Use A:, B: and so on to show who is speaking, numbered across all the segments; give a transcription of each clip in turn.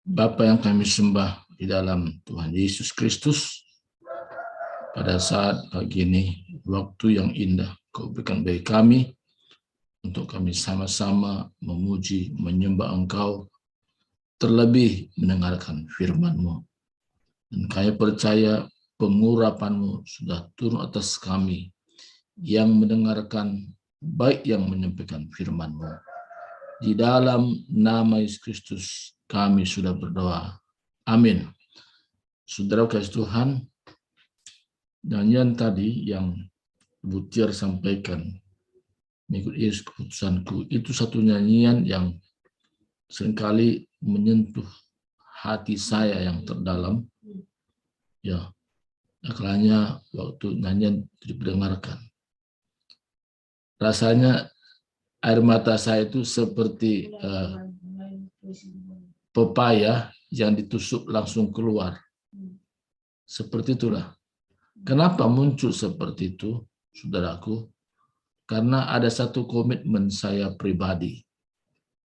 A: Bapa yang kami sembah di dalam Tuhan Yesus Kristus, pada saat pagi ini, waktu yang indah Kau berikan bagi kami, untuk kami sama-sama memuji, menyembah Engkau, terlebih mendengarkan firman-Mu. Dan kami percaya pengurapan-Mu sudah turun atas kami, yang mendengarkan, baik yang menyampaikan firman-Mu. Di dalam nama Yesus Kristus, kami sudah berdoa. Amin. Saudara kasih Tuhan, nyanyian tadi yang Butiar sampaikan, mengikut Yesus keputusanku, itu satu nyanyian yang seringkali menyentuh hati saya yang terdalam. Ya, akhirnya waktu nyanyian didengarkan, rasanya air mata saya itu seperti pepaya yang ditusuk langsung keluar. Seperti itulah. Kenapa muncul seperti itu, saudaraku? Karena ada satu komitmen saya pribadi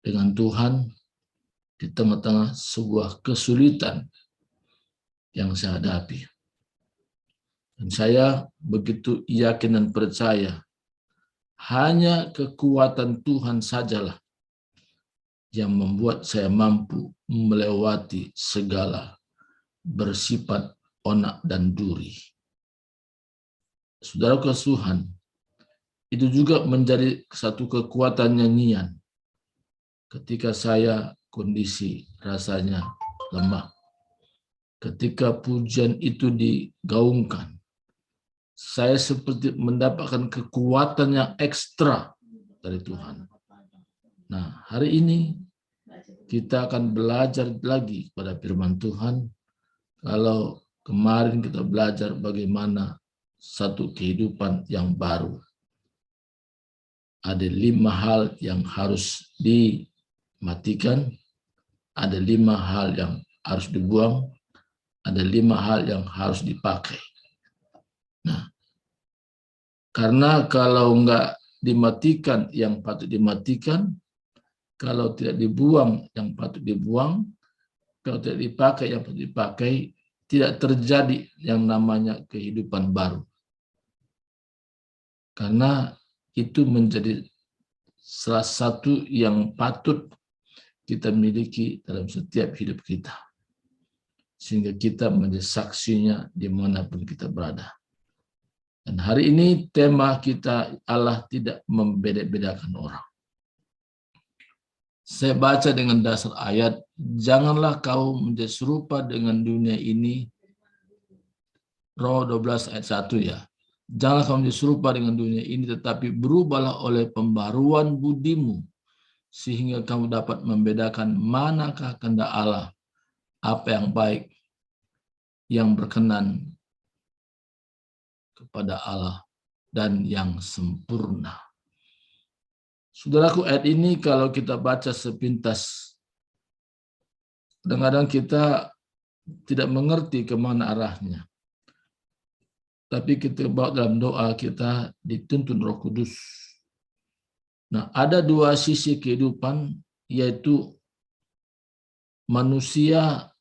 A: dengan Tuhan di tengah-tengah sebuah kesulitan yang saya hadapi. Dan saya begitu yakin dan percaya, hanya kekuatan Tuhan sajalah yang membuat saya mampu melewati segala bersifat onak dan duri. Saudara Tuhan, itu juga menjadi satu kekuatan nyanyian ketika saya kondisi rasanya lemah. Ketika pujian itu digaungkan, saya seperti mendapatkan kekuatan yang ekstra dari Tuhan. Nah, hari ini kita akan belajar lagi pada firman Tuhan. Kalau kemarin kita belajar bagaimana satu kehidupan yang baru. Ada 5 hal yang harus dimatikan, ada 5 hal yang harus dibuang, ada 5 hal yang harus dipakai. Nah, karena kalau enggak dimatikan yang patut dimatikan, kalau tidak dibuang yang patut dibuang, kalau tidak dipakai yang patut dipakai, tidak terjadi yang namanya kehidupan baru. Karena itu menjadi salah satu yang patut kita miliki dalam setiap hidup kita. Sehingga kita menjadi saksinya dimanapun kita berada. Dan hari ini tema kita, Allah tidak membeda-bedakan orang. Saya baca dengan dasar ayat, janganlah kau menjadi serupa dengan dunia ini. Roh 12 ayat 1 ya. Janganlah kau menjadi serupa dengan dunia ini, tetapi berubahlah oleh pembaruan budimu, sehingga kamu dapat membedakan manakah kehendak Allah, apa yang baik, yang berkenan kepada Allah, dan yang sempurna. Saudaraku, ayat ini kalau kita baca sepintas, kadang-kadang kita tidak mengerti kemana arahnya. Tapi kita bawa dalam doa kita dituntun Roh Kudus. Nah, ada 2 sisi kehidupan, yaitu manusia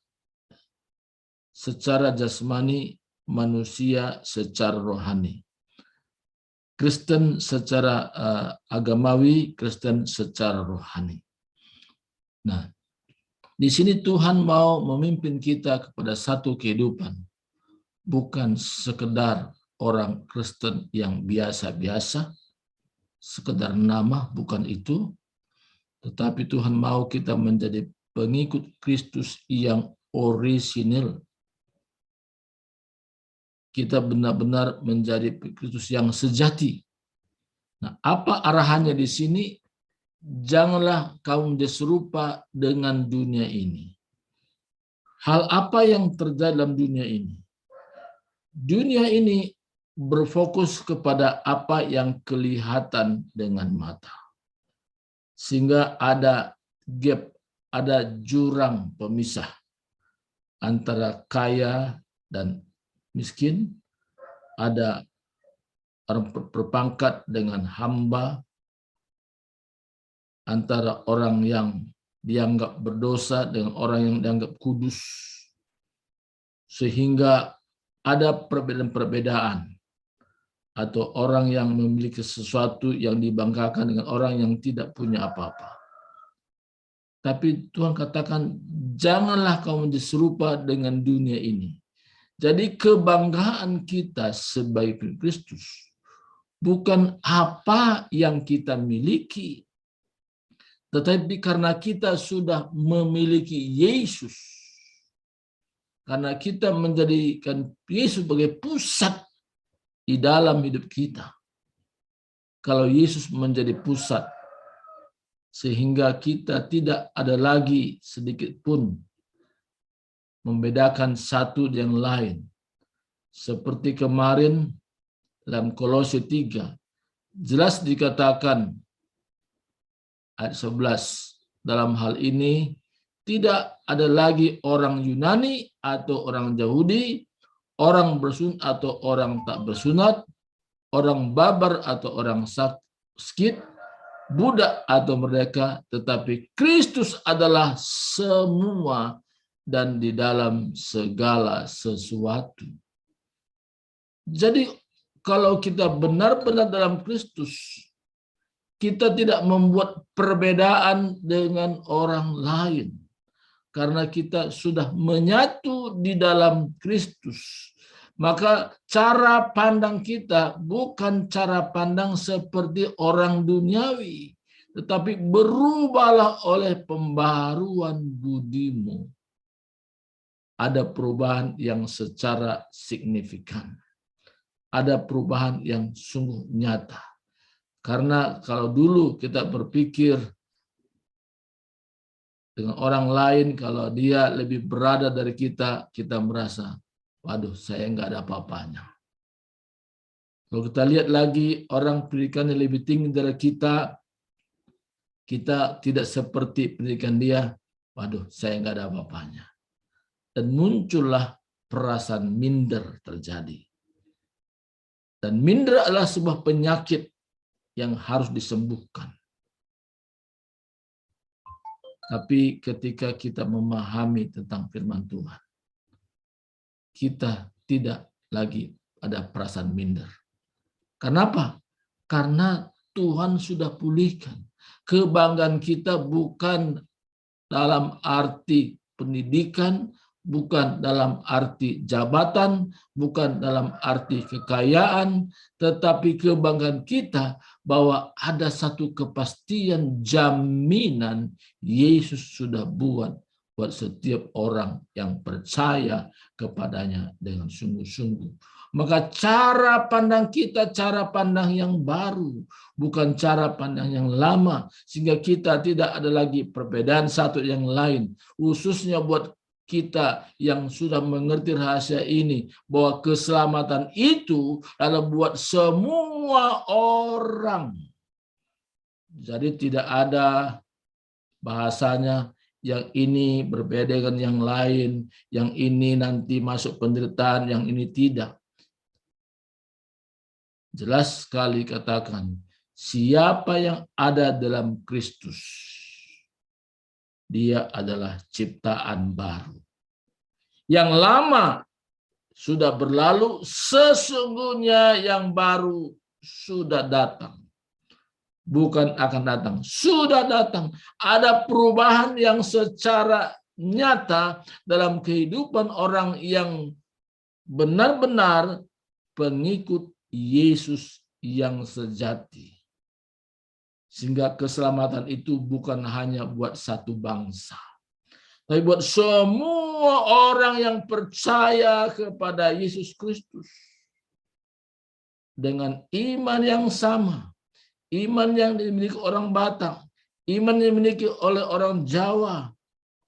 A: secara jasmani, manusia secara rohani. Kristen secara agamawi, Kristen secara rohani. Nah, di sini Tuhan mau memimpin kita kepada satu kehidupan, bukan sekedar orang Kristen yang biasa-biasa, sekedar nama, bukan itu, tetapi Tuhan mau kita menjadi pengikut Kristus yang orisinil. Kita benar-benar menjadi Kristus yang sejati. Nah, apa arahannya di sini? Janganlah kamu menjadi serupa dengan dunia ini. Hal apa yang terjadi dalam dunia ini? Dunia ini berfokus kepada apa yang kelihatan dengan mata. Sehingga ada gap, ada jurang pemisah antara kaya dan miskin, ada orang berpangkat dengan hamba, antara orang yang dianggap berdosa dengan orang yang dianggap kudus, sehingga ada perbedaan-perbedaan, atau orang yang memiliki sesuatu yang dibanggakan dengan orang yang tidak punya apa-apa. Tapi Tuhan katakan, janganlah kau menjadi serupa dengan dunia ini. Jadi kebanggaan kita sebagai Kristus bukan apa yang kita miliki, tetapi karena kita sudah memiliki Yesus. Karena kita menjadikan Yesus sebagai pusat di dalam hidup kita. Kalau Yesus menjadi pusat, sehingga kita tidak ada lagi sedikit pun membedakan satu yang lain. Seperti kemarin dalam Kolose 3, jelas dikatakan ayat 11, dalam hal ini tidak ada lagi orang Yunani atau orang Yahudi, orang bersunat atau orang tak bersunat, orang babar atau orang sakit, budak atau merdeka, tetapi Kristus adalah semua dan di dalam segala sesuatu. Jadi kalau kita benar-benar dalam Kristus, kita tidak membuat perbedaan dengan orang lain. Karena kita sudah menyatu di dalam Kristus. Maka cara pandang kita bukan cara pandang seperti orang duniawi, tetapi berubahlah oleh pembaharuan budimu. Ada perubahan yang secara signifikan. Ada perubahan yang sungguh nyata. Karena kalau dulu kita berpikir dengan orang lain, kalau dia lebih berada dari kita, kita merasa, waduh, saya nggak ada apa-apanya. Kalau kita lihat lagi orang pendidikannya lebih tinggi dari kita tidak seperti pendidikan dia, waduh, saya nggak ada apa-apanya. Dan muncullah perasaan minder terjadi. Dan minder adalah sebuah penyakit yang harus disembuhkan. Tapi ketika kita memahami tentang firman Tuhan, kita tidak lagi ada perasaan minder. Kenapa? Karena Tuhan sudah pulihkan. Kebanggaan kita bukan dalam arti pendidikan, bukan dalam arti jabatan, bukan dalam arti kekayaan, tetapi kebanggaan kita bahwa ada satu kepastian jaminan Yesus sudah buat setiap orang yang percaya kepadanya dengan sungguh-sungguh. Maka cara pandang kita, cara pandang yang baru, bukan cara pandang yang lama, sehingga kita tidak ada lagi perbedaan satu yang lain, khususnya buat kita yang sudah mengerti rahasia ini, bahwa keselamatan itu adalah buat semua orang. Jadi tidak ada bahasanya yang ini berbeda dengan yang lain, yang ini nanti masuk penderitaan, yang ini tidak. Jelas sekali katakan, siapa yang ada dalam Kristus, dia adalah ciptaan baru. Yang lama sudah berlalu, sesungguhnya yang baru sudah datang. Bukan akan datang, sudah datang. Ada perubahan yang secara nyata dalam kehidupan orang yang benar-benar pengikut Yesus yang sejati. Sehingga keselamatan itu bukan hanya buat satu bangsa, tapi buat semua orang yang percaya kepada Yesus Kristus. Dengan iman yang sama, iman yang dimiliki orang Batak, iman yang dimiliki oleh orang Jawa,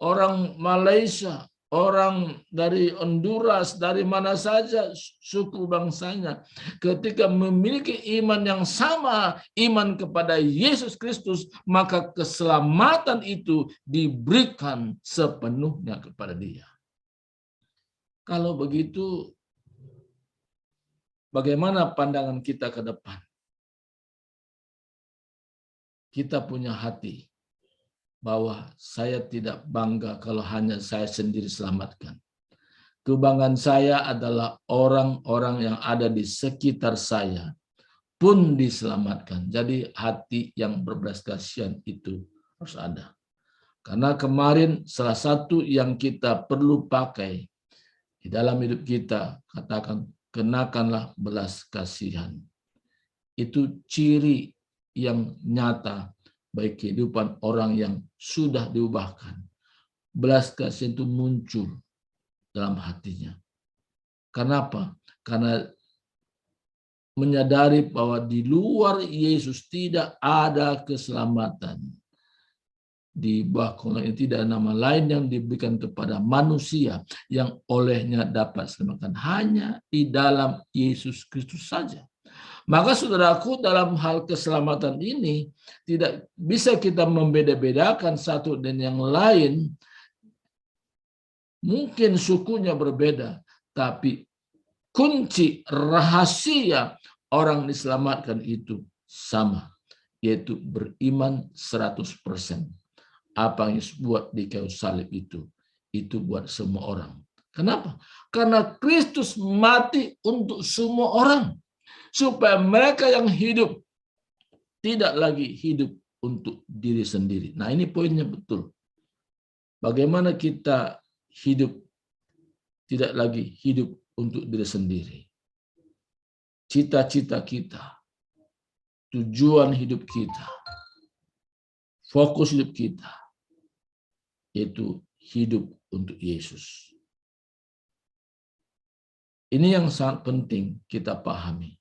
A: orang Malaysia, orang dari Honduras, dari mana saja suku bangsanya, ketika memiliki iman yang sama, iman kepada Yesus Kristus, maka keselamatan itu diberikan sepenuhnya kepada dia. Kalau begitu, bagaimana pandangan kita ke depan? Kita punya hati bahwa saya tidak bangga kalau hanya saya sendiri selamatkan. Kebanggaan saya adalah orang-orang yang ada di sekitar saya pun diselamatkan. Jadi hati yang berbelas kasihan itu harus ada. Karena kemarin salah satu yang kita perlu pakai di dalam hidup kita, katakan, kenakanlah belas kasihan. Itu ciri yang nyata bagi kehidupan orang yang sudah diubahkan. Belas kasihan itu muncul dalam hatinya. Kenapa? Karena menyadari bahwa di luar Yesus tidak ada keselamatan. Di bawah kolong ini tidak ada nama lain yang diberikan kepada manusia yang olehnya dapat selamatkan, hanya di dalam Yesus Kristus saja. Maka saudaraku, dalam hal keselamatan ini tidak bisa kita membeda-bedakan satu dan yang lain. Mungkin sukunya berbeda, tapi kunci rahasia orang diselamatkan itu sama, yaitu beriman 100%. Apa yang Yesus buat di kayu salib itu buat semua orang. Kenapa? Karena Kristus mati untuk semua orang, supaya mereka yang hidup tidak lagi hidup untuk diri sendiri. Nah, ini poinnya betul. Bagaimana kita hidup tidak lagi hidup untuk diri sendiri. Cita-cita kita, tujuan hidup kita, fokus hidup kita, yaitu hidup untuk Yesus. Ini yang sangat penting kita pahami.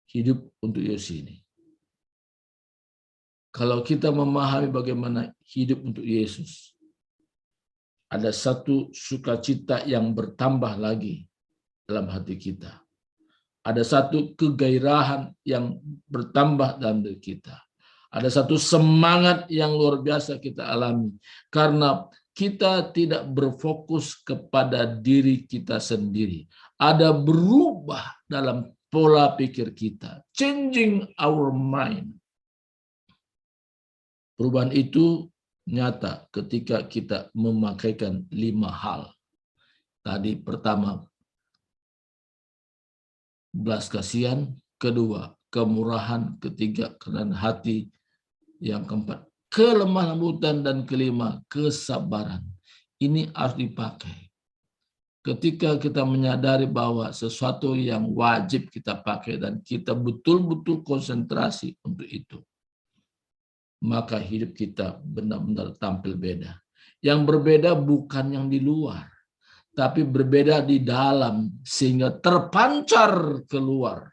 A: Hidup untuk Yesus ini. Kalau kita memahami bagaimana hidup untuk Yesus, ada satu sukacita yang bertambah lagi dalam hati kita. Ada satu kegairahan yang bertambah dalam diri kita. Ada satu semangat yang luar biasa kita alami. Karena kita tidak berfokus kepada diri kita sendiri. Ada berubah dalam pola pikir kita. Changing our mind. Perubahan itu nyata ketika kita memakaikan 5 hal. Tadi pertama, belas kasihan. Kedua, kemurahan. Ketiga, kerendahan hati. Yang keempat, kelemah lembutan. Dan kelima, kesabaran. Ini harus dipakai. Ketika kita menyadari bahwa sesuatu yang wajib kita pakai dan kita betul-betul konsentrasi untuk itu, maka hidup kita benar-benar tampil beda. Yang berbeda bukan yang di luar, tapi berbeda di dalam sehingga terpancar keluar.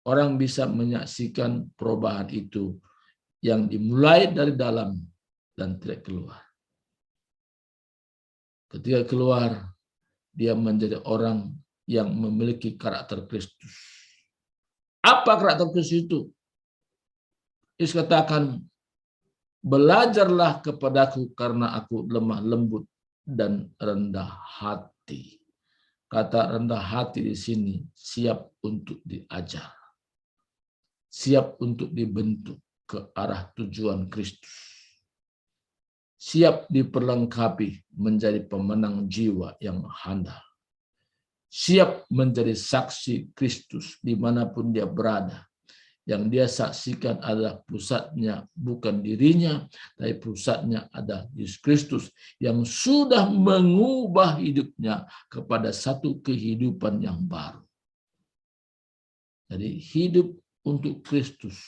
A: Orang bisa menyaksikan perubahan itu yang dimulai dari dalam dan tidak keluar. Ketika keluar, dia menjadi orang yang memiliki karakter Kristus. Apa karakter Kristus itu? Yesus katakan, belajarlah kepadaku karena aku lemah lembut dan rendah hati. Kata rendah hati di sini siap untuk diajar. Siap untuk dibentuk ke arah tujuan Kristus. Siap diperlengkapi menjadi pemenang jiwa yang handal. Siap menjadi saksi Kristus dimanapun dia berada. Yang dia saksikan adalah pusatnya bukan dirinya, tapi pusatnya ada Yesus Kristus yang sudah mengubah hidupnya kepada satu kehidupan yang baru. Jadi hidup untuk Kristus,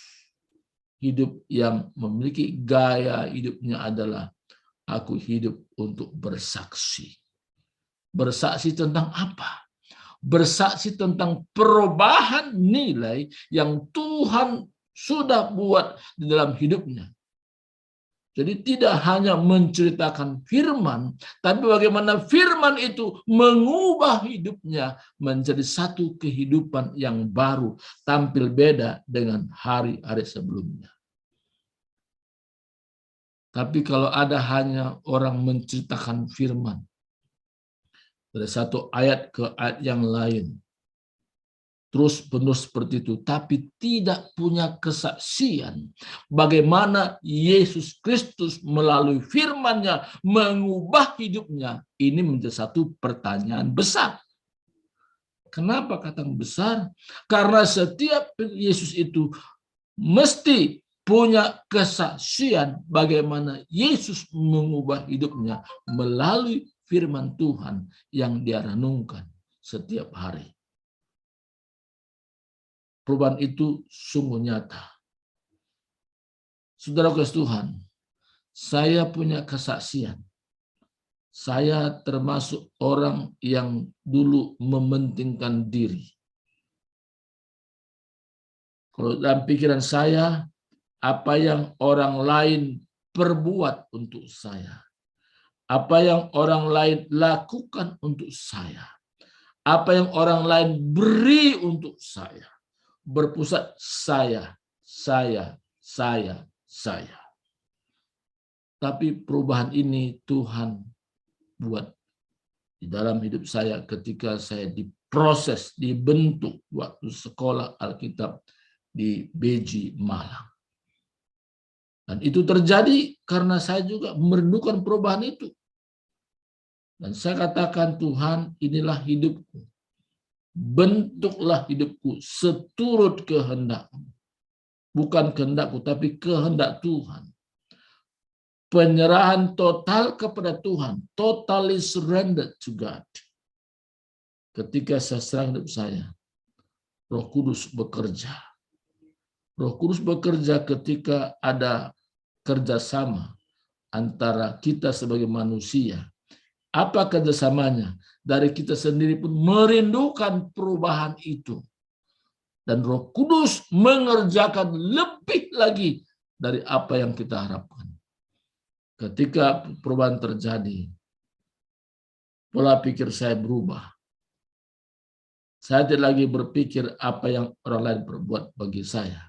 A: hidup yang memiliki gaya hidupnya adalah aku hidup untuk bersaksi. Bersaksi tentang apa? Bersaksi tentang perubahan nilai yang Tuhan sudah buat di dalam hidupnya. Jadi tidak hanya menceritakan firman, tapi bagaimana firman itu mengubah hidupnya menjadi satu kehidupan yang baru, tampil beda dengan hari-hari sebelumnya. Tapi kalau ada hanya orang menceritakan firman, dari satu ayat ke ayat yang lain, terus-menerus seperti itu, tapi tidak punya kesaksian bagaimana Yesus Kristus melalui firman-Nya mengubah hidupnya, ini menjadi satu pertanyaan besar. Kenapa kata besar? Karena setiap Yesus itu mesti punya kesaksian bagaimana Yesus mengubah hidupnya melalui firman Tuhan yang dia renungkan setiap hari. Perubahan itu sungguh nyata. Saudara kasih Tuhan, saya punya kesaksian. Saya termasuk orang yang dulu mementingkan diri. Kalau dalam pikiran saya, apa yang orang lain perbuat untuk saya, apa yang orang lain lakukan untuk saya, apa yang orang lain beri untuk saya, berpusat saya. Tapi perubahan ini Tuhan buat di dalam hidup saya ketika saya diproses, dibentuk waktu sekolah Alkitab di BJ Malang. Dan itu terjadi karena saya juga merindukan perubahan itu. Dan saya katakan, Tuhan, inilah hidupku. Bentuklah hidupku seturut kehendak-Mu. Bukan kehendakku, tapi kehendak Tuhan. Penyerahan total kepada Tuhan. Totally surrendered to God. Ketika saya serang hidup saya, Roh Kudus bekerja. Roh Kudus bekerja ketika ada kerjasama antara kita sebagai manusia. Apa kerjasamanya? Dari kita sendiri pun merindukan perubahan itu. Dan Roh Kudus mengerjakan lebih lagi dari apa yang kita harapkan. Ketika perubahan terjadi, pola pikir saya berubah. Saya tidak lagi berpikir apa yang orang lain perbuat bagi saya.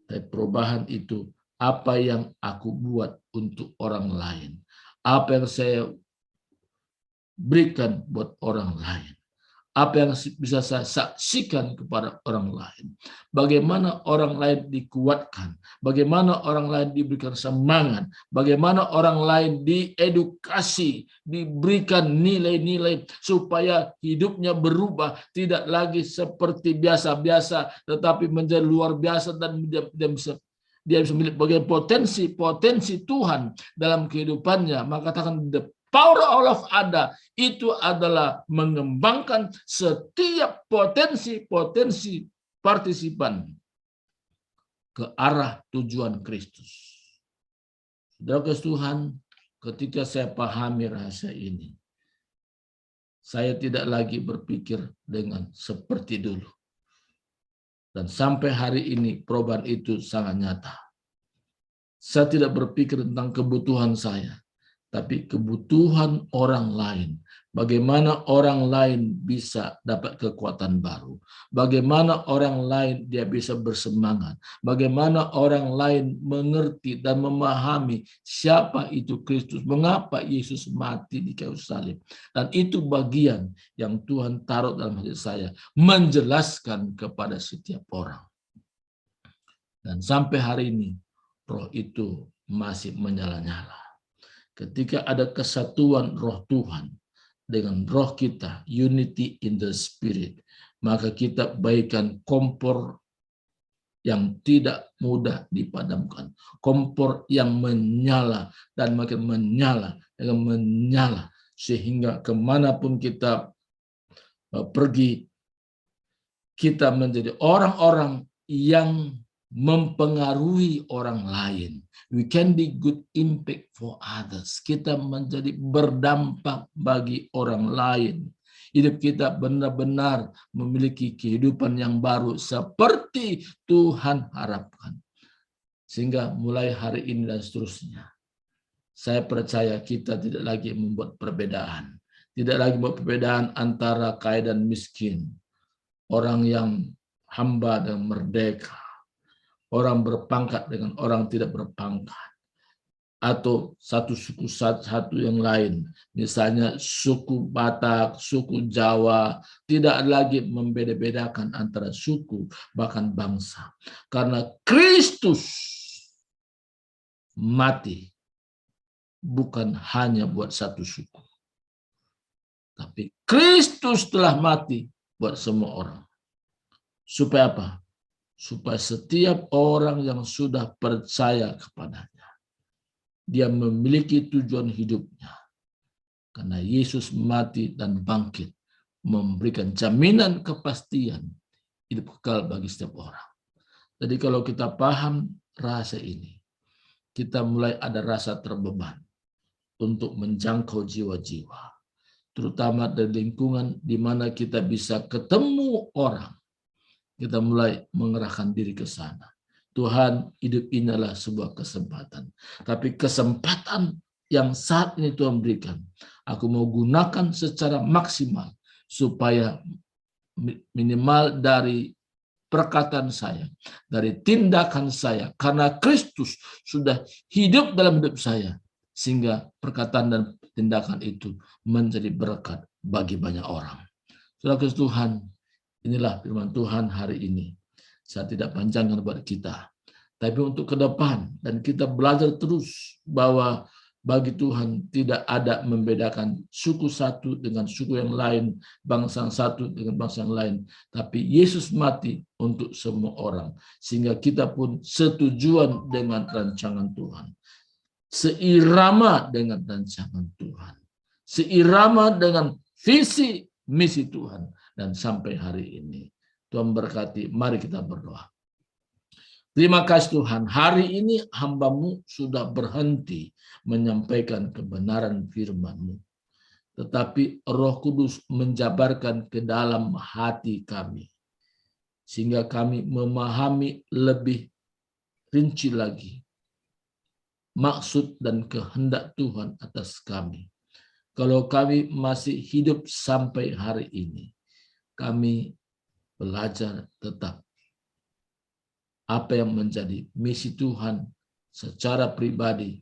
A: Tapi perubahan itu, apa yang aku buat untuk orang lain. Apa yang saya berikan buat orang lain. Apa yang bisa saya saksikan kepada orang lain. Bagaimana orang lain dikuatkan. Bagaimana orang lain diberikan semangat. Bagaimana orang lain diedukasi. Diberikan nilai-nilai supaya hidupnya berubah. Tidak lagi seperti biasa-biasa. Tetapi menjadi luar biasa dan dia bisa memiliki bagian potensi Tuhan dalam kehidupannya. Maka katakan the power of ada itu adalah mengembangkan setiap potensi partisipan ke arah tujuan Kristus. Saudara Tuhan, ketika saya pahami rahasia ini, saya tidak lagi berpikir dengan seperti dulu. Dan sampai hari ini perubahan itu sangat nyata. Saya tidak berpikir tentang kebutuhan saya, tapi kebutuhan orang lain. Bagaimana orang lain bisa dapat kekuatan baru. Bagaimana orang lain dia bisa bersemangat. Bagaimana orang lain mengerti dan memahami siapa itu Kristus. Mengapa Yesus mati di kayu salib. Dan itu bagian yang Tuhan taruh dalam hati saya. Menjelaskan kepada setiap orang. Dan sampai hari ini roh itu masih menyala-nyala. Ketika ada kesatuan roh Tuhan dengan roh kita, unity in the spirit, maka kita bagaikan kompor yang tidak mudah dipadamkan. Kompor yang menyala dan makin menyala, sehingga kemanapun kita pergi, kita menjadi orang-orang yang mempengaruhi orang lain. We can be good impact for others. Kita menjadi berdampak bagi orang lain. Hidup kita benar-benar memiliki kehidupan yang baru seperti Tuhan harapkan. Sehingga mulai hari ini dan seterusnya, saya percaya kita tidak lagi membuat perbedaan. Tidak lagi membuat perbedaan antara kaya dan miskin. Orang yang hamba dan merdeka. Orang berpangkat dengan orang tidak berpangkat. atau satu suku satu yang lain. Misalnya suku Batak, suku Jawa, tidak lagi membeda-bedakan antara suku, bahkan bangsa. Karena Kristus mati bukan hanya buat satu suku, tapi Kristus telah mati buat semua orang. Supaya apa? Supaya setiap orang yang sudah percaya kepadanya, dia memiliki tujuan hidupnya. Karena Yesus mati dan bangkit, memberikan jaminan kepastian hidup kekal bagi setiap orang. Jadi kalau kita paham rasa ini, kita mulai ada rasa terbeban untuk menjangkau jiwa-jiwa, terutama dari lingkungan di mana kita bisa ketemu orang. Kita mulai mengerahkan diri ke sana. Tuhan, hidup ini adalah sebuah kesempatan. Tapi kesempatan yang saat ini Tuhan berikan, aku mau gunakan secara maksimal supaya minimal dari perkataan saya, dari tindakan saya, karena Kristus sudah hidup dalam hidup saya, sehingga perkataan dan tindakan itu menjadi berkat bagi banyak orang. Saudara Tuhan, inilah firman Tuhan hari ini. Saya tidak panjangkan buat kita, tapi untuk ke depan, dan kita belajar terus bahwa bagi Tuhan tidak ada membedakan suku satu dengan suku yang lain, bangsa satu dengan bangsa yang lain, tapi Yesus mati untuk semua orang, sehingga kita pun setujuan dengan rancangan Tuhan, seirama dengan rancangan Tuhan, seirama dengan visi misi Tuhan. Dan sampai hari ini Tuhan berkati. Mari kita berdoa. Terima kasih Tuhan, hari ini hamba-Mu sudah berhenti menyampaikan kebenaran firman-Mu, tetapi Roh Kudus menjabarkan ke dalam hati kami, sehingga kami memahami lebih rinci lagi maksud dan kehendak Tuhan atas kami. Kalau kami masih hidup sampai hari ini, kami belajar tetap apa yang menjadi misi Tuhan secara pribadi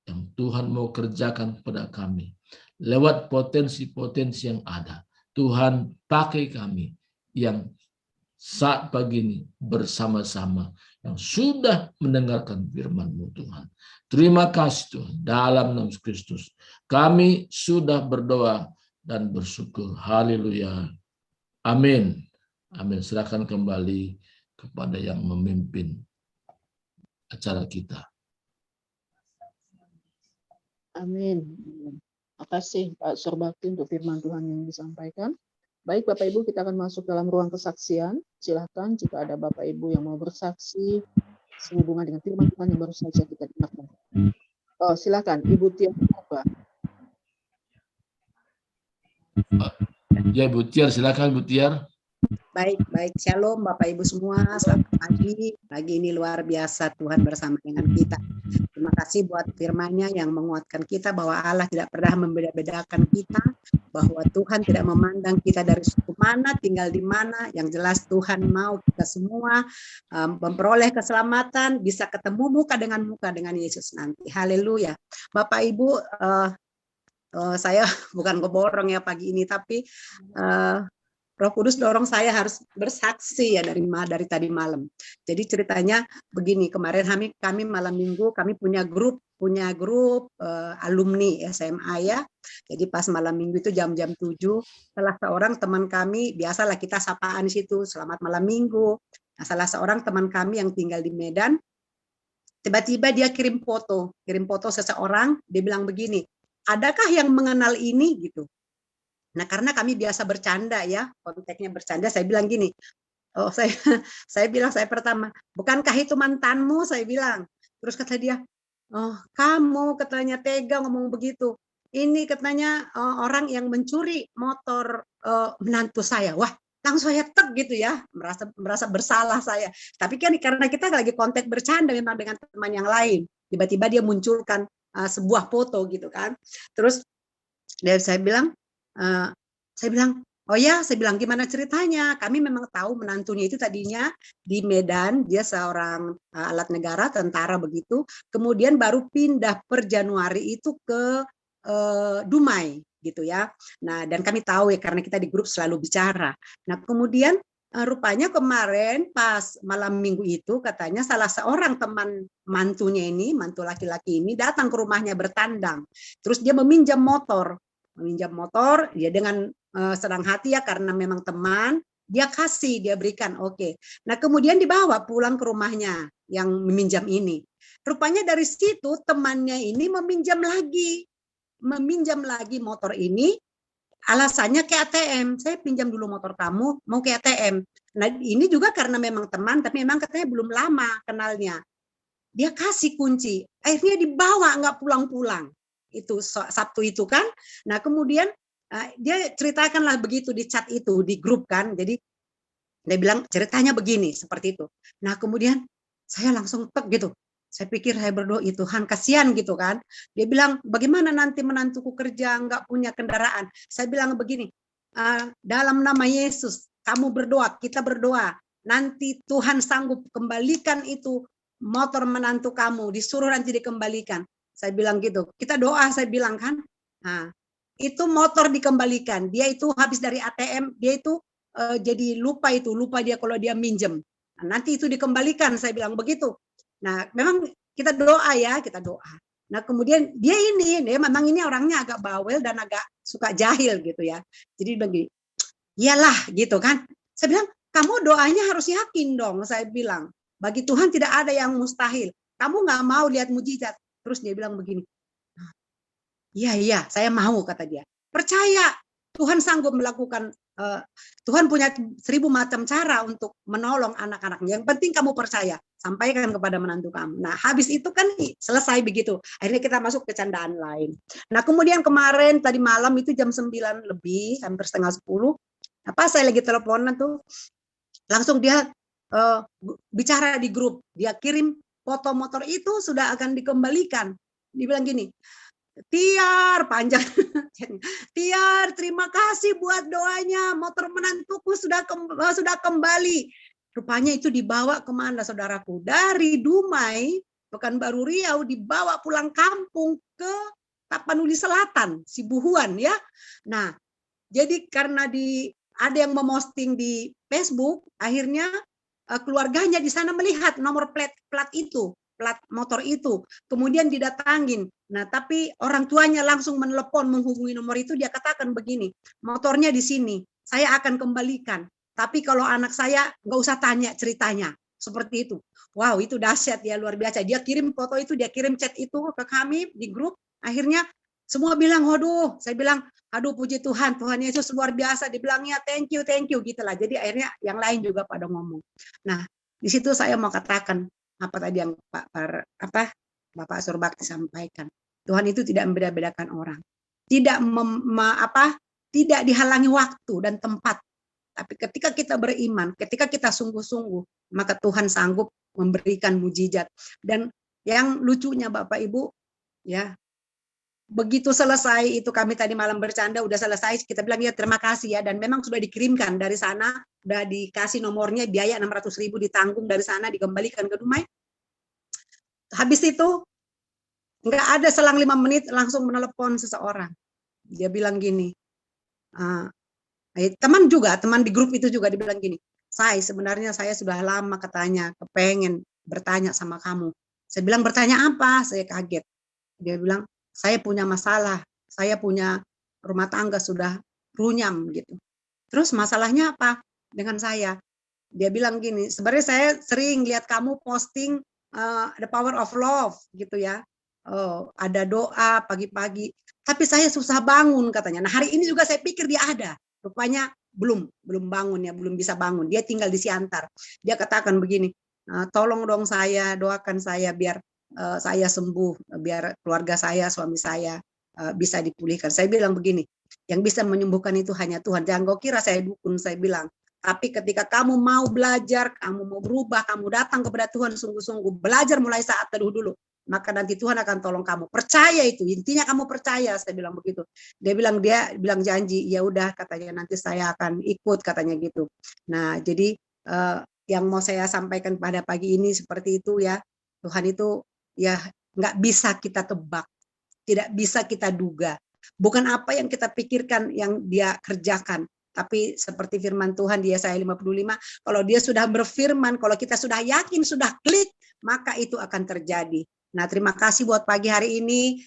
A: yang Tuhan mau kerjakan pada kami. Lewat potensi-potensi yang ada, Tuhan pakai kami yang saat pagi ini bersama-sama yang sudah mendengarkan firman-Mu Tuhan. Terima kasih Tuhan, dalam nama Kristus kami sudah berdoa dan bersyukur. Haleluya. Amin. Amin. Silakan kembali kepada yang memimpin acara kita.
B: Amin. Terima kasih Pak Surbakti untuk firman Tuhan yang disampaikan. Baik Bapak Ibu, kita akan masuk dalam ruang kesaksian. Silakan jika ada Bapak Ibu yang mau bersaksi sehubungan dengan firman Tuhan yang baru saja kita dengarkan. Oh, silakan Ibu Tiar.
A: Ya Ibu Tiar, silakan Ibu Tiar.
C: Baik, Shalom Bapak Ibu semua, selamat pagi. Pagi ini luar biasa Tuhan bersama dengan kita. Terima kasih buat firman-Nya yang menguatkan kita bahwa Allah tidak pernah membeda-bedakan kita, bahwa Tuhan tidak memandang kita dari suku mana, tinggal di mana. Yang jelas Tuhan mau kita semua memperoleh keselamatan, bisa ketemu muka dengan Yesus nanti. Haleluya. Bapak Ibu, saya bukan keborong ya pagi ini, tapi Roh Kudus dorong saya harus bersaksi ya dari tadi malam. Jadi ceritanya begini, kemarin kami malam minggu kami punya grup alumni SMA ya. Jadi pas malam minggu itu jam-jam 7, salah seorang teman kami, biasalah kita sapaan di situ, selamat malam minggu. Nah, salah seorang teman kami yang tinggal di Medan, tiba-tiba dia kirim foto seseorang, dia bilang begini, adakah yang mengenal ini gitu. Nah, karena kami biasa bercanda ya, konteksnya bercanda, saya bilang gini, saya bilang pertama, bukankah itu mantanmu? Saya bilang. Terus kata dia, oh kamu katanya tega ngomong begitu. Ini katanya orang yang mencuri motor menantu saya. Wah, langsung saya tek gitu ya, merasa bersalah saya. Tapi kan karena kita lagi konteks bercanda memang dengan teman yang lain. Tiba-tiba dia munculkan sebuah foto gitu kan. Terus saya bilang, Oh ya, saya bilang gimana ceritanya? Kami memang tahu menantunya itu tadinya di Medan, dia seorang alat negara, tentara begitu. Kemudian baru pindah per Januari itu ke Dumai gitu ya. Nah, dan kami tahu ya karena kita di grup selalu bicara. Nah, kemudian rupanya kemarin pas malam minggu itu katanya salah seorang teman mantunya ini, mantu laki-laki ini datang ke rumahnya bertandang. Terus dia meminjam motor, dia dengan senang hati ya karena memang teman, dia kasih, dia berikan, oke. Nah kemudian dibawa pulang ke rumahnya yang meminjam ini. Rupanya dari situ temannya ini meminjam lagi motor ini, alasannya ke ATM. Saya pinjam dulu motor kamu, mau ke ATM. Nah ini juga karena memang teman, tapi memang katanya belum lama kenalnya. Dia kasih kunci, akhirnya dibawa nggak pulang-pulang. Itu Sabtu itu kan. Nah kemudian dia ceritakanlah begitu di chat itu, di grup kan. Jadi dia bilang ceritanya begini, seperti itu. Nah kemudian saya langsung tek gitu. Saya pikir saya berdoa, Tuhan kasihan gitu kan. Dia bilang bagaimana nanti menantuku kerja nggak punya kendaraan. Saya bilang begini, dalam nama Yesus kamu berdoa, kita berdoa. Nanti Tuhan sanggup kembalikan itu motor menantu kamu, disuruh nanti dikembalikan. Saya bilang gitu. Kita doa, saya bilang kan. Nah, itu motor dikembalikan. Dia itu habis dari ATM, dia itu jadi lupa dia kalau dia minjem. Nah, nanti itu dikembalikan, saya bilang begitu. Nah, memang kita doa ya, kita doa. Nah, kemudian dia memang ini orangnya agak bawel dan agak suka jahil gitu ya. Jadi begini, iyalah gitu kan. Saya bilang, kamu doanya harus yakin dong, saya bilang. Bagi Tuhan tidak ada yang mustahil. Kamu nggak mau lihat mujizat. Terus dia bilang begini, iya, saya mau, kata dia. Percaya, Tuhan sanggup melakukan, Tuhan punya 1000 macam cara untuk menolong anak-anaknya. Yang penting kamu percaya, sampaikan kepada menantu kamu. Nah, habis itu kan selesai begitu. Akhirnya kita masuk ke candaan lain. Nah, kemudian kemarin, tadi malam itu jam 9 lebih, hampir setengah 10, saya lagi teleponan tuh, langsung dia bicara di grup. Dia kirim foto motor itu sudah akan dikembalikan. Dia bilang gini, Tiar, panjang. Tiar, terima kasih buat doanya. Motor menantuku sudah kembali. Rupanya itu dibawa kemana, saudaraku? Dari Dumai, Pekanbaru Riau, dibawa pulang kampung ke Tapanuli Selatan, Sibuhuan ya. Nah, jadi karena ada yang memosting di Facebook, akhirnya keluarganya di sana melihat nomor plat itu, plat motor itu, kemudian didatangin. Nah, tapi orang tuanya langsung menelepon, menghubungi nomor itu, dia katakan begini, motornya di sini, saya akan kembalikan. Tapi kalau anak saya nggak usah tanya ceritanya, seperti itu. Wow, itu dahsyat ya, luar biasa. Dia kirim foto itu, dia kirim chat itu ke kami di grup. Akhirnya semua bilang, waduh, saya bilang, aduh puji Tuhan, Tuhan Yesus luar biasa. Dibilangnya thank you, gitulah. Jadi akhirnya yang lain juga pada ngomong. Nah, di situ saya mau katakan apa tadi yang Bapak Surbakti sampaikan. Tuhan itu tidak membeda-bedakan orang. Tidak tidak dihalangi waktu dan tempat. Tapi ketika kita beriman, ketika kita sungguh-sungguh, maka Tuhan sanggup memberikan mujizat. Dan yang lucunya Bapak Ibu, ya, begitu selesai itu kami tadi malam bercanda, udah selesai, kita bilang ya terima kasih ya, dan memang sudah dikirimkan dari sana, udah dikasih nomornya, biaya 600.000 ditanggung dari sana, dikembalikan ke Dumai. Habis itu nggak ada selang 5 menit langsung menelepon seseorang. Dia bilang gini, teman di grup itu juga dibilang gini, sebenarnya saya sudah lama katanya kepengen bertanya sama kamu. Saya bilang bertanya apa? Saya kaget. Dia bilang saya punya masalah, saya punya rumah tangga sudah runyam gitu. Terus masalahnya apa dengan saya? Dia bilang gini, sebenarnya saya sering lihat kamu posting the power of love gitu ya. Ada doa pagi-pagi, tapi saya susah bangun katanya. Nah hari ini juga saya pikir dia ada, rupanya belum bangun ya, belum bisa bangun. Dia tinggal di Siantar. Dia katakan begini, tolong dong saya, doakan saya biar saya sembuh, biar keluarga saya, suami saya bisa dipulihkan. Saya bilang begini, yang bisa menyembuhkan itu hanya Tuhan. Jangan kau kira saya dukun, saya bilang. Tapi ketika kamu mau belajar, kamu mau berubah, kamu datang kepada Tuhan sungguh-sungguh, belajar mulai saat teduh dulu, maka nanti Tuhan akan tolong kamu. Percaya itu, intinya kamu percaya, saya bilang begitu. Dia bilang janji, ya udah katanya nanti saya akan ikut katanya gitu. Nah, jadi yang mau saya sampaikan pada pagi ini seperti itu ya. Tuhan itu ya nggak bisa kita tebak, tidak bisa kita duga. Bukan apa yang kita pikirkan yang dia kerjakan. Tapi seperti firman Tuhan di Yesaya 55, kalau dia sudah berfirman, kalau kita sudah yakin, sudah klik, maka itu akan terjadi. Nah, terima kasih buat pagi hari ini.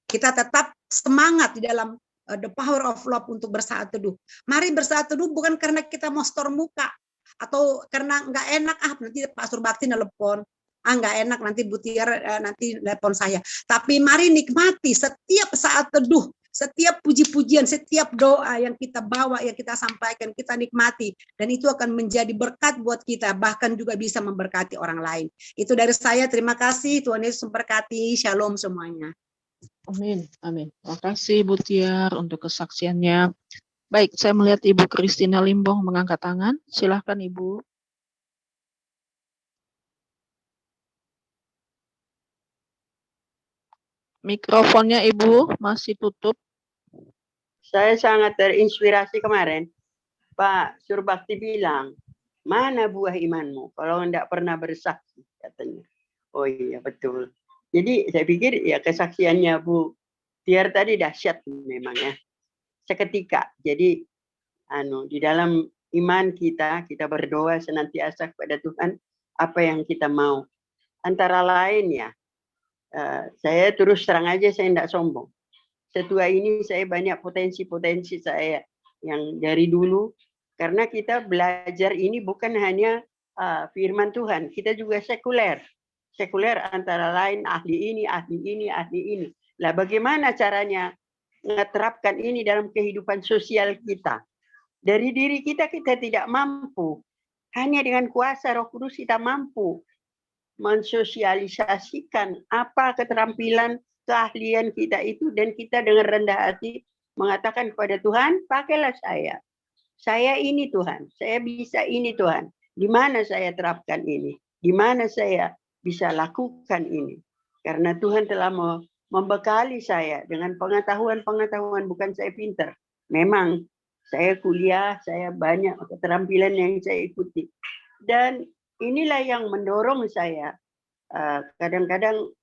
C: Kita tetap semangat di dalam the power of love untuk bersaat teduh. Mari bersaat teduh bukan karena kita mau store muka, atau karena nggak enak, nanti Pak Surbakti nelpon. Nggak enak nanti Bu Tiar nanti telepon saya. Tapi mari nikmati setiap saat teduh, setiap puji-pujian, setiap doa yang kita bawa, yang kita sampaikan, kita nikmati. Dan itu akan menjadi berkat buat kita, bahkan juga bisa memberkati orang lain. Itu dari saya, terima kasih. Tuhan Yesus memberkati. Shalom semuanya.
B: Amin, amin. Terima kasih Bu Tiar untuk kesaksiannya. Baik, saya melihat Ibu Christina Limbong mengangkat tangan. Silahkan Ibu. Mikrofonnya Ibu masih tutup.
D: Saya sangat terinspirasi kemarin. Pak Surbakti bilang, mana buah imanmu kalau tidak pernah bersaksi, katanya. Oh iya, betul. Jadi saya pikir ya kesaksiannya Bu Tiar tadi dahsyat memang ya. Seketika. Jadi di dalam iman kita berdoa senantiasa kepada Tuhan apa yang kita mau. Antara lain ya, saya terus terang aja, saya tidak sombong. Setua ini saya banyak potensi-potensi saya yang dari dulu, karena kita belajar ini bukan hanya firman Tuhan, kita juga sekuler. Sekuler antara lain ahli ini, ahli ini, ahli ini. Lah bagaimana caranya menerapkan ini dalam kehidupan sosial kita? Dari diri kita tidak mampu. Hanya dengan kuasa Roh Kudus kita mampu mensosialisasikan apa keterampilan, keahlian kita itu, dan kita dengan rendah hati mengatakan kepada Tuhan, pakailah saya. Saya ini Tuhan, saya bisa ini Tuhan. Di mana saya terapkan ini? Di mana saya bisa lakukan ini? Karena Tuhan telah membekali saya dengan pengetahuan-pengetahuan, bukan saya pintar. Memang saya kuliah, saya banyak keterampilan yang saya ikuti. Dan inilah yang mendorong saya kadang-kadang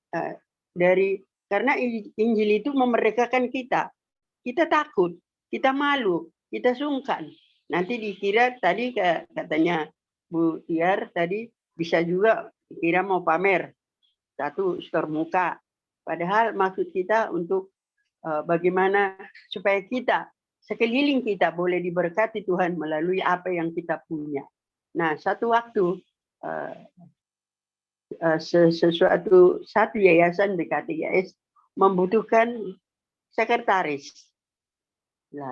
D: karena Injil itu memerdekakan kita. Kita takut, kita malu, kita sungkan. Nanti dikira tadi katanya Bu Tiar tadi bisa juga dikira mau pamer satu store muka. Padahal maksud kita untuk bagaimana supaya kita sekeliling kita boleh diberkati Tuhan melalui apa yang kita punya. Nah, satu waktu satu yayasan di KTIS membutuhkan sekretaris,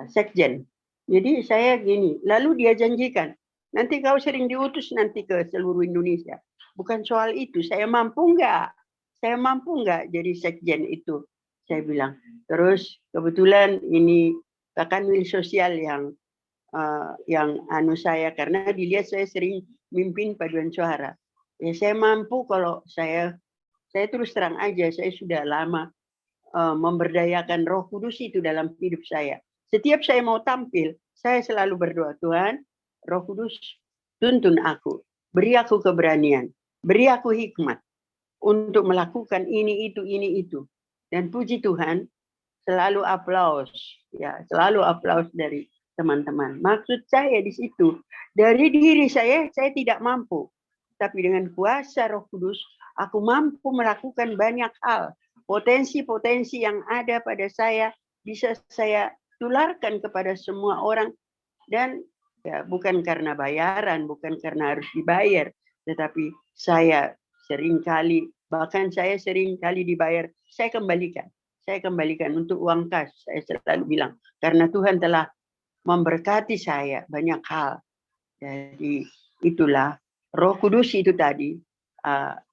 D: sekjen. Jadi saya gini, lalu dia janjikan, nanti kau sering diutus nanti ke seluruh Indonesia. Bukan soal itu, saya mampu enggak? Saya mampu enggak jadi sekjen itu? Saya bilang. Terus kebetulan ini Kanwil Sosial yang saya, karena dilihat saya sering mimpin paduan suara. Ya saya mampu kalau saya terus terang aja, saya sudah lama memberdayakan Roh Kudus itu dalam hidup saya. Setiap saya mau tampil, saya selalu berdoa, Tuhan, Roh Kudus tuntun aku, beri aku keberanian, beri aku hikmat untuk melakukan ini itu. Dan puji Tuhan, selalu aplaus, ya, selalu aplaus dari teman-teman. Maksud saya di situ, dari diri saya tidak mampu. Tapi dengan kuasa Roh Kudus, aku mampu melakukan banyak hal. Potensi-potensi yang ada pada saya bisa saya tularkan kepada semua orang. Dan ya, bukan karena bayaran, bukan karena harus dibayar. Tetapi saya seringkali, bahkan saya seringkali dibayar, saya kembalikan. Saya kembalikan untuk uang kas. Saya selalu bilang, karena Tuhan telah memberkati saya banyak hal. Jadi itulah Roh Kudus itu tadi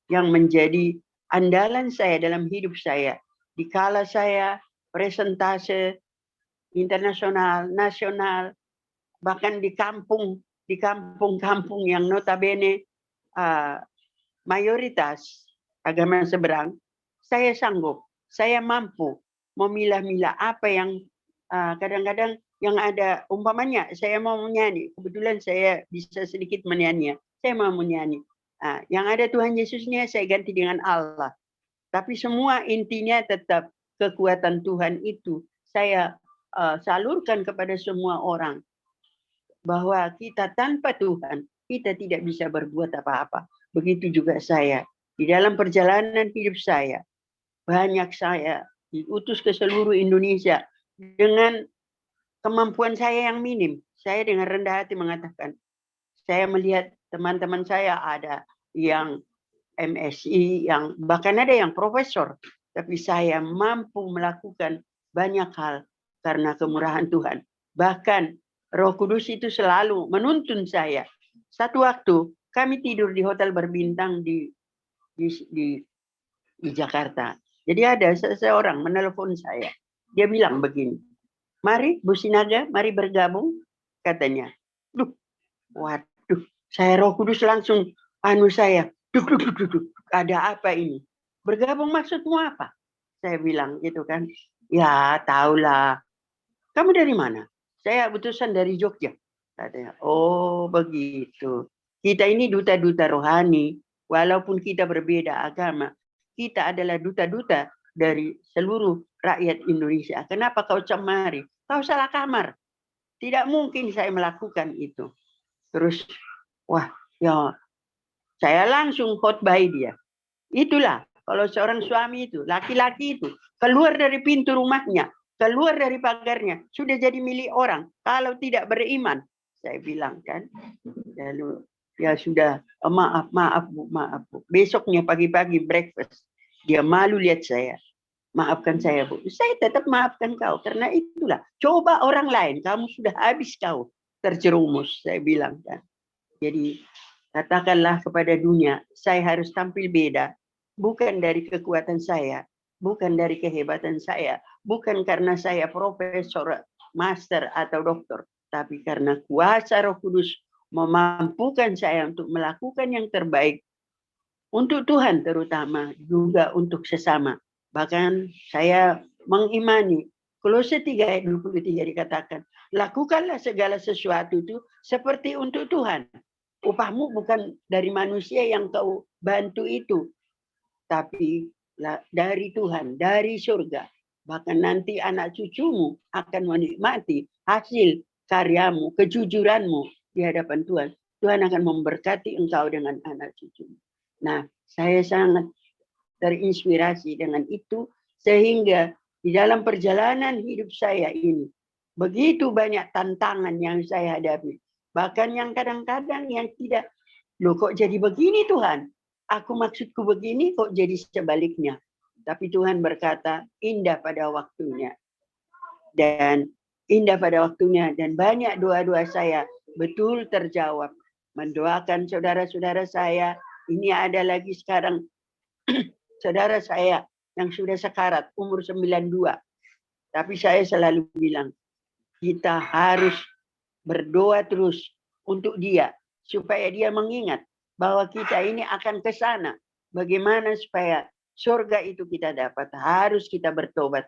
D: yang menjadi andalan saya dalam hidup saya. Dikala saya presentase internasional, nasional, bahkan di kampung-kampung yang notabene mayoritas agama seberang, saya sanggup, saya mampu memilah-milah apa yang kadang-kadang yang ada umpamanya saya mau menyanyi, kebetulan saya bisa sedikit menyanyi, saya mau menyanyi. Yang ada Tuhan Yesusnya saya ganti dengan Allah. Tapi semua intinya tetap kekuatan Tuhan itu saya salurkan kepada semua orang. Bahwa kita tanpa Tuhan, kita tidak bisa berbuat apa-apa. Begitu juga saya. Di dalam perjalanan hidup saya, banyak saya diutus ke seluruh Indonesia dengan kemampuan saya yang minim. Saya dengan rendah hati mengatakan, saya melihat teman-teman saya ada yang MSI, yang bahkan ada yang profesor. Tapi saya mampu melakukan banyak hal karena kemurahan Tuhan. Bahkan Roh Kudus itu selalu menuntun saya. Satu waktu kami tidur di hotel berbintang di Jakarta. Jadi ada seseorang menelpon saya. Dia bilang begini, mari Bu Sinaga, mari bergabung, katanya. Waduh, saya Roh Kudus langsung saya, ada apa ini? Bergabung maksudmu apa? Saya bilang gitu kan. Ya, tahulah. Kamu dari mana? Saya utusan dari Jogja. Katanya, oh begitu. Kita ini duta-duta rohani. Walaupun kita berbeda agama, kita adalah duta-duta dari seluruh rakyat Indonesia. Kenapa kau cemari? Kau salah kamar. Tidak mungkin saya melakukan itu. Terus, wah, ya, saya langsung khotbahi dia. Itulah, kalau seorang suami itu, laki-laki itu, keluar dari pintu rumahnya, keluar dari pagarnya, sudah jadi milik orang. Kalau tidak beriman, saya bilang kan. Lalu, ya sudah, maaf Bu. Besoknya pagi-pagi breakfast, dia malu lihat saya. Maafkan saya Bu. Saya tetap maafkan kau, karena itulah. Coba orang lain, kamu sudah habis kau terjerumus, saya bilang kan. Jadi, katakanlah kepada dunia, saya harus tampil beda. Bukan dari kekuatan saya, bukan dari kehebatan saya, bukan karena saya profesor, master, atau doktor, tapi karena kuasa Roh Kudus memampukan saya untuk melakukan yang terbaik untuk Tuhan, terutama juga untuk sesama. Bahkan saya mengimani Kolose 3 ayat 23 dikatakan, lakukanlah segala sesuatu itu seperti untuk Tuhan. Upahmu bukan dari manusia yang kau bantu itu, tapi dari Tuhan, dari surga. Bahkan nanti anak cucumu akan menikmati hasil karyamu, kejujuranmu di hadapan Tuhan. Tuhan akan memberkati engkau dengan anak cucumu. Nah, saya sangat terinspirasi dengan itu, sehingga di dalam perjalanan hidup saya ini, begitu banyak tantangan yang saya hadapi. Bahkan yang kadang-kadang yang tidak, loh kok jadi begini Tuhan? Aku maksudku begini kok jadi sebaliknya. Tapi Tuhan berkata, indah pada waktunya. Dan indah pada waktunya. Dan banyak doa-doa saya betul terjawab. Mendoakan saudara-saudara saya. Ini ada lagi sekarang saudara saya yang sudah sekarat, umur 92. Tapi saya selalu bilang, kita harus berdoa terus untuk dia. Supaya dia mengingat bahwa kita ini akan ke sana. Bagaimana supaya surga itu kita dapat? Harus kita bertobat.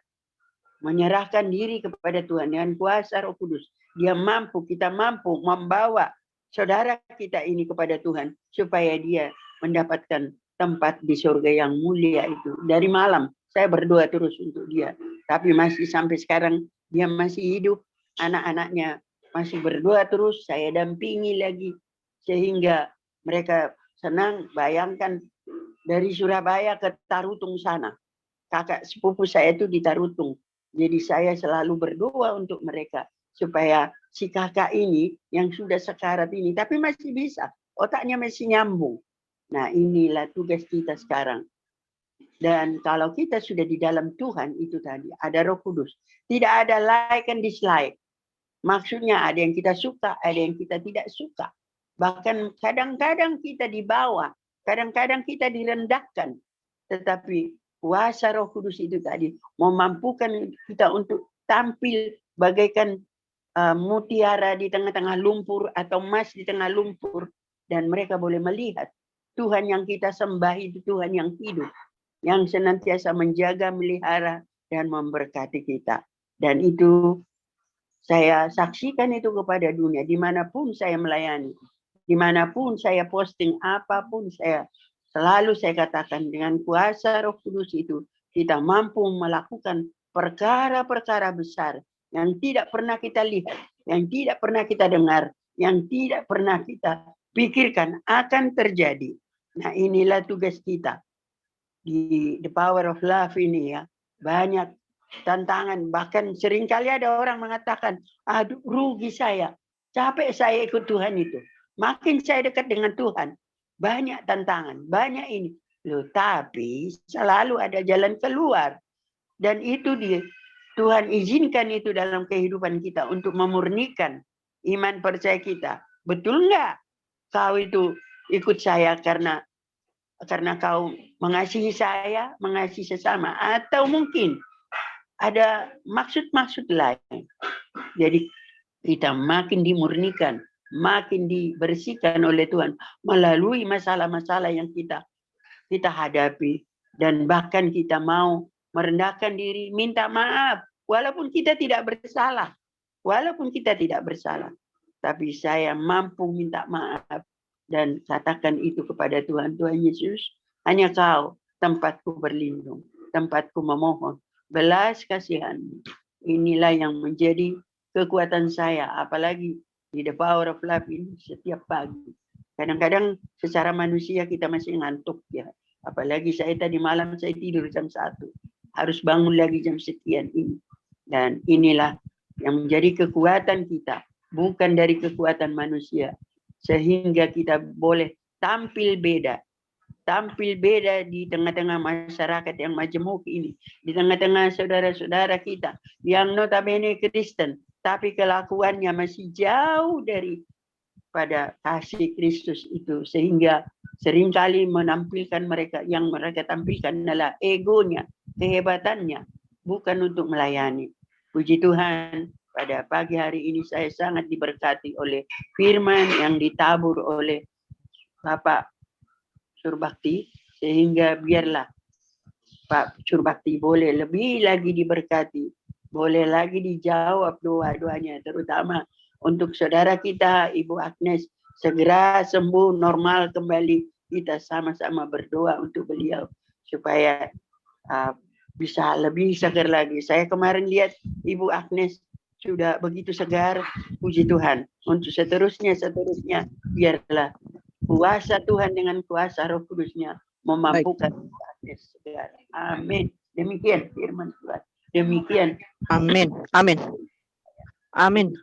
D: Menyerahkan diri kepada Tuhan dengan kuasa Roh Kudus. Dia mampu, kita mampu membawa saudara kita ini kepada Tuhan. Supaya dia mendapatkan tempat di surga yang mulia itu. Dari malam saya berdoa terus untuk dia. Tapi masih sampai sekarang dia masih hidup. Anak-anaknya masih berdoa terus. Saya dampingi lagi. Sehingga mereka senang. Bayangkan dari Surabaya ke Tarutung sana. Kakak sepupu saya itu di Tarutung. Jadi saya selalu berdoa untuk mereka. Supaya si kakak ini yang sudah sekarat ini. Tapi masih bisa. Otaknya masih nyambung. Nah inilah tugas kita sekarang. Dan kalau kita sudah di dalam Tuhan itu tadi. Ada Roh Kudus. Tidak ada like and dislike. Maksudnya ada yang kita suka. Ada yang kita tidak suka. Bahkan kadang-kadang kita dibawa, kadang-kadang kita direndahkan. Tetapi kuasa Roh Kudus itu tadi memampukan kita untuk tampil bagaikan mutiara di tengah-tengah lumpur atau emas di tengah lumpur. Dan mereka boleh melihat Tuhan yang kita sembah itu Tuhan yang hidup. yang senantiasa menjaga, melihara, dan memberkati kita. Dan itu saya saksikan itu kepada dunia, dimanapun saya melayani, dimanapun saya posting, apapun selalu saya katakan dengan kuasa Roh Kudus itu, kita mampu melakukan perkara-perkara besar yang tidak pernah kita lihat, yang tidak pernah kita dengar, yang tidak pernah kita pikirkan akan terjadi. Nah, inilah tugas kita di The Power of Love ini ya. Banyak tantangan, bahkan seringkali ada orang mengatakan, aduh rugi saya, capek saya ikut Tuhan itu. Makin saya dekat dengan Tuhan, banyak tantangan, banyak ini. Loh, tapi selalu ada jalan keluar. Dan itu Tuhan izinkan itu dalam kehidupan kita untuk memurnikan iman percaya kita. Betul nggak? Kau itu ikut saya karena kau mengasihi saya, mengasihi sesama, atau mungkin ada maksud-maksud lain. Jadi kita makin dimurnikan, makin dibersihkan oleh Tuhan melalui masalah-masalah yang kita hadapi, dan bahkan kita mau merendahkan diri, minta maaf walaupun kita tidak bersalah. Walaupun kita tidak bersalah, tapi saya mampu minta maaf dan katakan itu kepada Tuhan. Tuhan Yesus, hanya Kau tempatku berlindung, tempatku memohon belas kasihan-Mu. Inilah yang menjadi kekuatan saya, apalagi di The Power of Love ini setiap pagi. Kadang-kadang secara manusia kita masih ngantuk ya. Apalagi saya tadi malam saya tidur jam 1. Harus bangun lagi jam sekian ini. Dan inilah yang menjadi kekuatan kita, bukan dari kekuatan manusia. Sehingga kita boleh tampil beda di tengah-tengah masyarakat yang majemuk ini, di tengah-tengah saudara-saudara kita yang notabene Kristen, tapi kelakuannya masih jauh daripada kasih Kristus itu, sehingga seringkali menampilkan yang mereka tampilkan adalah egonya, kehebatannya, bukan untuk melayani. Puji Tuhan, pada pagi hari ini saya sangat diberkati oleh firman yang ditabur oleh Bapak Surbakti, sehingga biarlah Pak Surbakti boleh lebih lagi diberkati, boleh lagi dijawab doa-doanya, terutama untuk saudara kita Ibu Agnes segera sembuh normal kembali. Kita sama-sama berdoa untuk beliau supaya bisa lebih segar lagi. Saya kemarin lihat Ibu Agnes sudah begitu segar, puji Tuhan. Untuk seterusnya biarlah kuasa Tuhan dengan kuasa Roh Kudusnya memampukan Agnes segar. Amin. Demikian firman Tuhan. Demikian.
B: Amin. Amin. Amin.